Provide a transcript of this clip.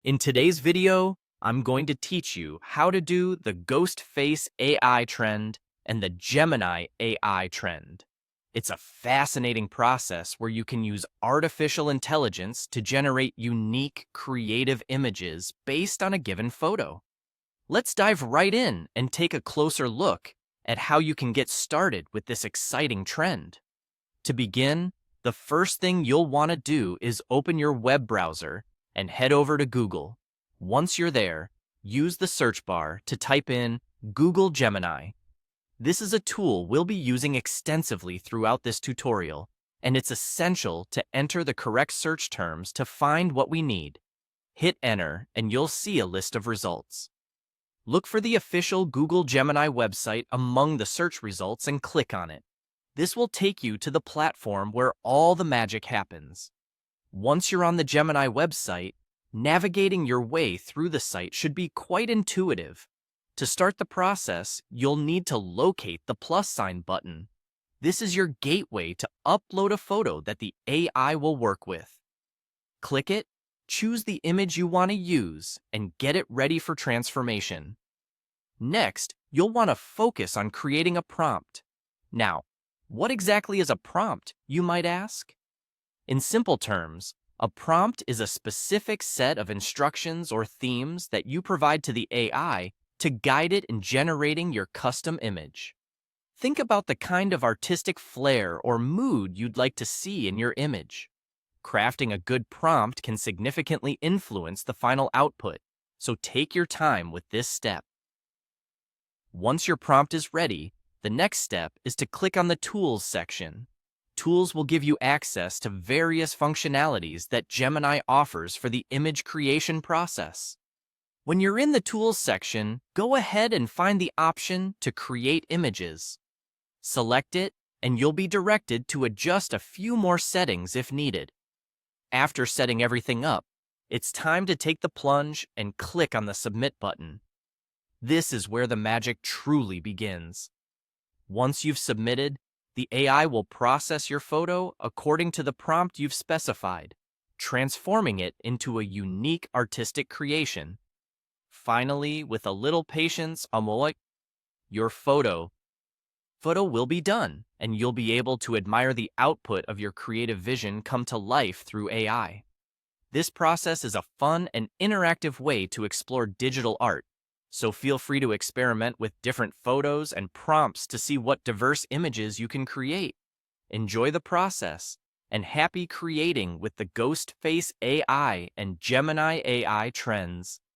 In today's video, I'm going to teach you how to do the ghostFace AI trend and the Gemini AI trend. It's a fascinating process where you can use artificial intelligence to generate unique, creative images based on a given photo. Let's dive right in and take a closer look at how you can get started with this exciting trend. To begin, the first thing you'll want to do is open your web browser and head over to Google. Once you're there, use the search bar to type in Google Gemini. This is a tool we'll be using extensively throughout this tutorial, and it's essential to enter the correct search terms to find what we need. Hit enter and you'll see a list of results. Look for the official Google Gemini website among the search results and click on it. This will take you to the platform where all the magic happens. Once you're on the Gemini website, navigating your way through the site should be quite intuitive. To start the process, you'll need to locate the plus sign button. This is your gateway to upload a photo that the AI will work with. Click it, choose the image you want to use, and get it ready for transformation. Next, you'll want to focus on creating a prompt. Now, what exactly is a prompt, you might ask? In simple terms, a prompt is a specific set of instructions or themes that you provide to the AI to guide it in generating your custom image. Think about the kind of artistic flair or mood you'd like to see in your image. Crafting a good prompt can significantly influence the final output, so take your time with this step. Once your prompt is ready, the next step is to click on the Tools section. Tools will give you access to various functionalities that Gemini offers for the image creation process. When you're in the Tools section, go ahead and find the option to create images. Select it, and you'll be directed to adjust a few more settings if needed. After setting everything up, it's time to take the plunge and click on the Submit button. This is where the magic truly begins. Once you've submitted, the AI will process your photo according to the prompt you've specified, transforming it into a unique artistic creation. Finally, with a little patience, your photo will be done, and you'll be able to admire the output of your creative vision come to life through AI. This process is a fun and interactive way to explore digital art, so feel free to experiment with different photos and prompts to see what diverse images you can create. Enjoy the process, and happy creating with the ghostFace AI and Gemini AI trends.